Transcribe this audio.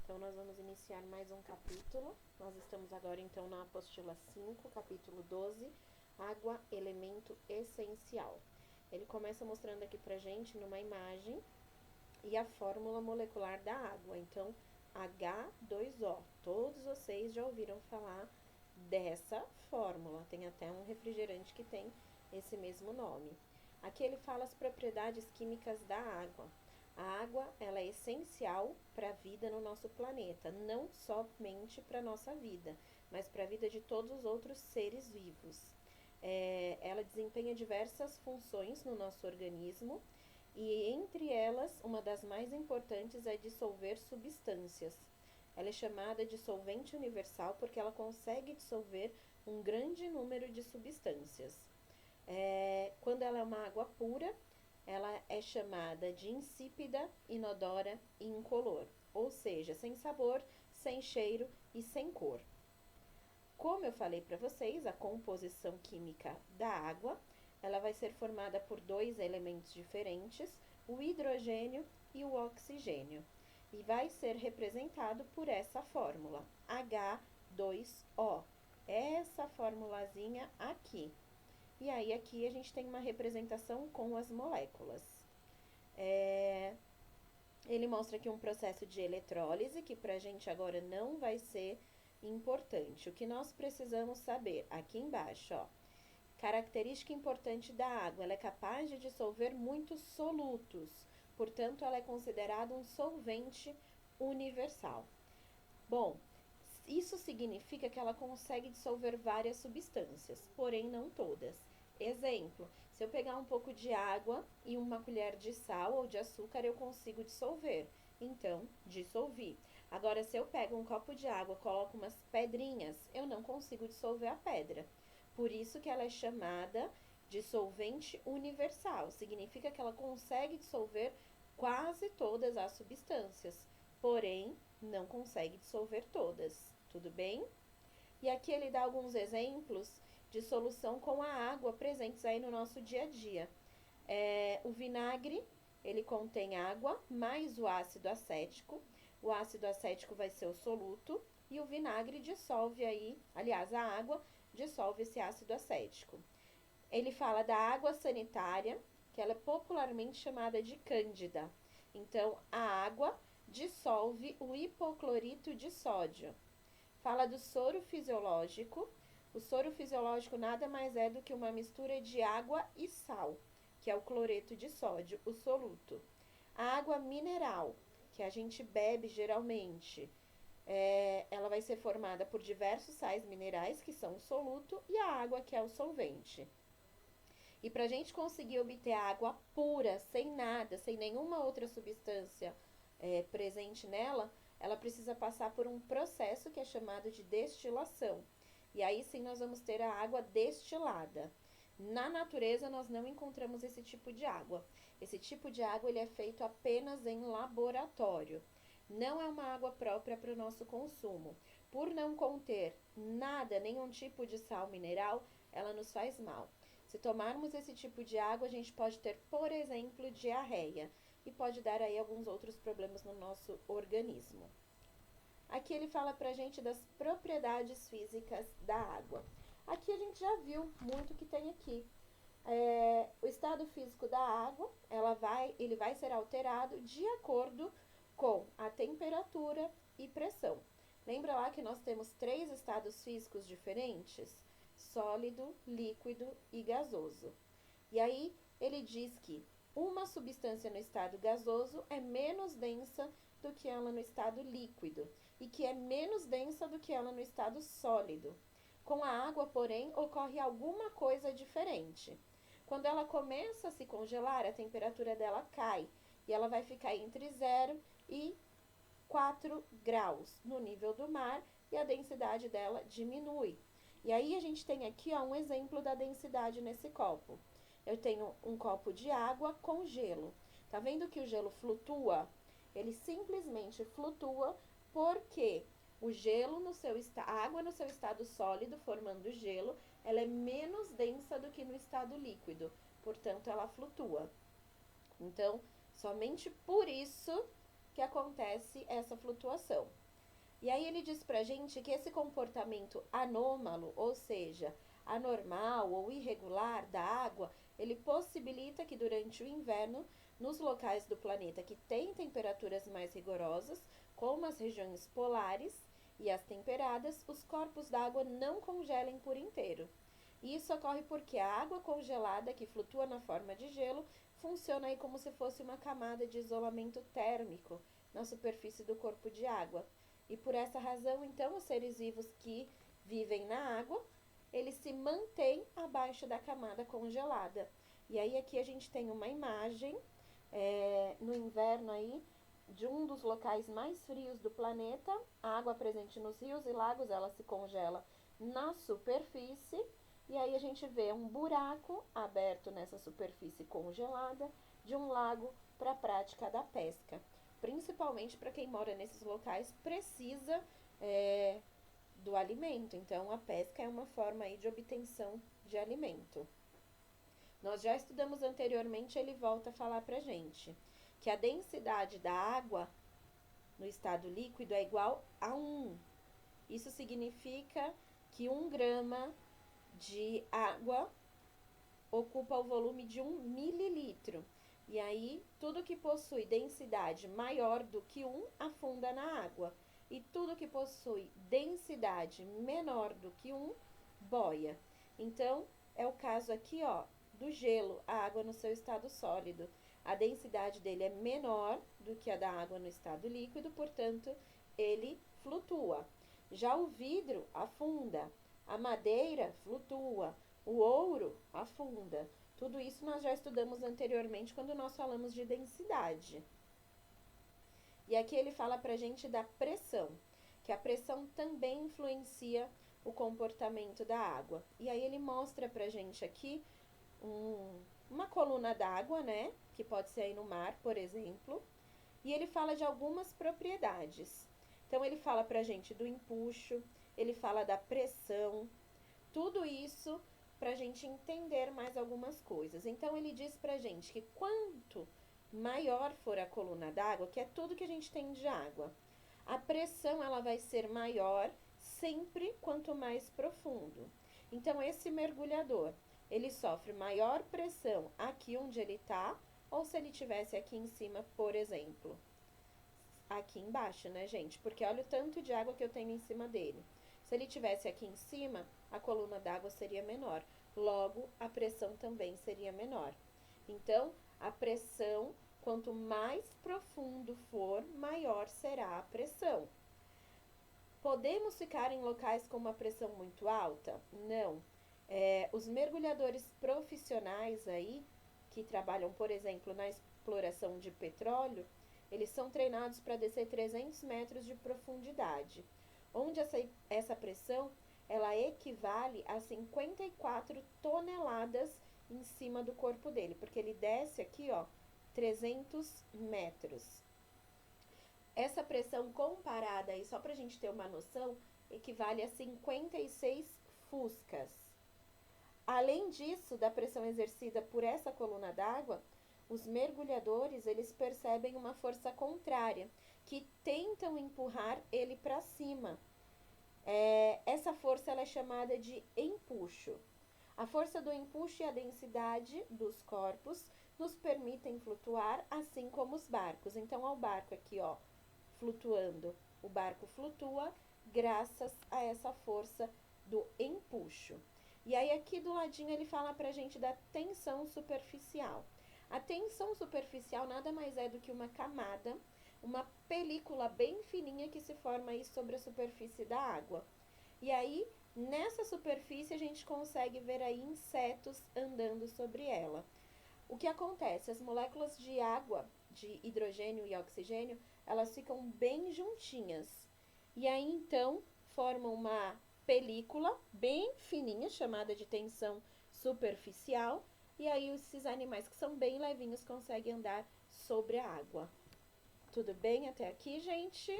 Então, nós vamos iniciar mais um capítulo. Nós estamos agora, então, na apostila 5, capítulo 12, Água, elemento essencial. Ele começa mostrando aqui pra gente, numa imagem, e a fórmula molecular da água. Então, H2O. Todos vocês já ouviram falar dessa fórmula. Tem até um refrigerante que tem esse mesmo nome. Aqui ele fala as propriedades químicas da água. A água, ela é essencial para a vida no nosso planeta, não somente para a nossa vida, mas para a vida de todos os outros seres vivos. Ela desempenha diversas funções no nosso organismo e, entre elas, uma das mais importantes é dissolver substâncias. Ela é chamada de solvente universal porque ela consegue dissolver um grande número de substâncias. Quando ela é uma água pura, ela é chamada de insípida, inodora e incolor, ou seja, sem sabor, sem cheiro e sem cor. Como eu falei para vocês, a composição química da água, ela vai ser formada por dois elementos diferentes, o hidrogênio e o oxigênio, e vai ser representado por essa fórmula, H2O, essa formulazinha aqui. E aí, aqui a gente tem uma representação com as moléculas. Ele mostra aqui um processo de eletrólise, que pra gente agora não vai ser importante. O que nós precisamos saber, aqui embaixo, ó. Característica importante da água, ela é capaz de dissolver muitos solutos. Portanto, ela é considerada um solvente universal. Bom, isso significa que ela consegue dissolver várias substâncias, porém não todas. Exemplo, se eu pegar um pouco de água e uma colher de sal ou de açúcar, eu consigo dissolver. Então, dissolvi. Agora, se eu pego um copo de água e coloco umas pedrinhas, eu não consigo dissolver a pedra. Por isso que ela é chamada de solvente universal. Significa que ela consegue dissolver quase todas as substâncias, porém não consegue dissolver todas. Tudo bem? E aqui ele dá alguns exemplos de solução com a água presentes aí no nosso dia a dia. O vinagre, ele contém água mais o ácido acético. O ácido acético vai ser o soluto e o vinagre dissolve aí, aliás, a água dissolve esse ácido acético. Ele fala da água sanitária, que ela é popularmente chamada de cândida. Então, a água dissolve o hipoclorito de sódio. Fala do soro fisiológico. O soro fisiológico nada mais é do que uma mistura de água e sal, que é o cloreto de sódio, o soluto. A água mineral, que a gente bebe geralmente, ela vai ser formada por diversos sais minerais, que são o soluto, e a água, que é o solvente. E para a gente conseguir obter a água pura, sem nada, sem nenhuma outra substância presente nela, ela precisa passar por um processo que é chamado de destilação. E aí sim nós vamos ter a água destilada. Na natureza nós não encontramos esse tipo de água. Esse tipo de água ele é feito apenas em laboratório. Não é uma água própria para o nosso consumo. Por não conter nada, nenhum tipo de sal mineral, ela nos faz mal. Se tomarmos esse tipo de água, a gente pode ter, por exemplo, diarreia e pode dar aí alguns outros problemas no nosso organismo. Aqui ele fala pra gente das propriedades físicas da água. Aqui a gente já viu muito que tem aqui. O estado físico da água, ele vai ser alterado de acordo com a temperatura e pressão. Lembra lá que nós temos 3 estados físicos diferentes? Sólido, líquido e gasoso. E aí ele diz que uma substância no estado gasoso é menos densa do que ela no estado líquido e que é menos densa do que ela no estado sólido. Com a água, porém, ocorre alguma coisa diferente. Quando ela começa a se congelar, a temperatura dela cai e ela vai ficar entre 0 e 4 graus no nível do mar e a densidade dela diminui. E aí a gente tem aqui um exemplo da densidade nesse copo. Eu tenho um copo de água com gelo. Tá vendo que o gelo flutua? Ele simplesmente flutua porque o gelo a água no seu estado sólido, formando gelo, ela é menos densa do que no estado líquido. Portanto, ela flutua. Então, somente por isso que acontece essa flutuação. E aí ele diz pra gente que esse comportamento anômalo, ou seja, anormal ou irregular da água, ele possibilita que durante o inverno, nos locais do planeta que têm temperaturas mais rigorosas, como as regiões polares e as temperadas, os corpos d'água não congelem por inteiro. E isso ocorre porque a água congelada, que flutua na forma de gelo, funciona aí como se fosse uma camada de isolamento térmico na superfície do corpo de água. E por essa razão, então, os seres vivos que vivem na água, eles se mantêm abaixo da camada congelada. E aí aqui a gente tem uma imagem no inverno aí de um dos locais mais frios do planeta. A água presente nos rios e lagos, ela se congela na superfície. E aí a gente vê um buraco aberto nessa superfície congelada de um lago para a prática da pesca. Principalmente para quem mora nesses locais, precisa do alimento. Então, a pesca é uma forma aí de obtenção de alimento. Nós já estudamos anteriormente, ele volta a falar para a gente que a densidade da água no estado líquido é igual a 1. Isso significa que 1 grama de água ocupa o volume de 1 mililitro. E aí, tudo que possui densidade maior do que 1 afunda na água. E tudo que possui densidade menor do que 1 boia. Então, é o caso aqui, ó, do gelo, a água no seu estado sólido. A densidade dele é menor do que a da água no estado líquido, portanto, ele flutua. Já o vidro afunda, a madeira flutua, o ouro afunda. Tudo isso nós já estudamos anteriormente quando nós falamos de densidade. E aqui ele fala pra gente da pressão, que a pressão também influencia o comportamento da água. E aí ele mostra pra gente aqui uma coluna d'água, né? Que pode ser aí no mar, por exemplo. E ele fala de algumas propriedades. Então ele fala pra gente do empuxo, ele fala da pressão, tudo isso para a gente entender mais algumas coisas. Então, ele diz para a gente que quanto maior for a coluna d'água, que é tudo que a gente tem de água, a pressão ela vai ser maior sempre quanto mais profundo. Então, esse mergulhador, ele sofre maior pressão aqui onde ele está, ou se ele tivesse aqui em cima, por exemplo. Aqui embaixo, né, gente? Porque olha o tanto de água que eu tenho em cima dele. Se ele tivesse aqui em cima, a coluna d'água seria menor. Logo, a pressão também seria menor. Então, a pressão, quanto mais profundo for, maior será a pressão. Podemos ficar em locais com uma pressão muito alta? Não. Os mergulhadores profissionais aí, que trabalham, por exemplo, na exploração de petróleo, eles são treinados para descer 300 metros de profundidade, onde essa pressão ela equivale a 54 toneladas em cima do corpo dele, porque ele desce aqui, ó, 300 metros. Essa pressão comparada aí, só para a gente ter uma noção, equivale a 56 fuscas. Além disso, da pressão exercida por essa coluna d'água, os mergulhadores, eles percebem uma força contrária, que tentam empurrar ele para cima. Essa força ela é chamada de empuxo. A força do empuxo e a densidade dos corpos nos permitem flutuar, assim como os barcos. Então, ao barco aqui, ó, flutuando, o barco flutua graças a essa força do empuxo. E aí, aqui do ladinho, ele fala pra gente da tensão superficial. A tensão superficial nada mais é do que uma camada, uma película bem fininha que se forma aí sobre a superfície da água. E aí, nessa superfície, a gente consegue ver aí insetos andando sobre ela. O que acontece? As moléculas de água, de hidrogênio e oxigênio, elas ficam bem juntinhas. E aí, então, formam uma película bem fininha, chamada de tensão superficial. E aí, esses animais que são bem levinhos conseguem andar sobre a água. Tudo bem até aqui, gente?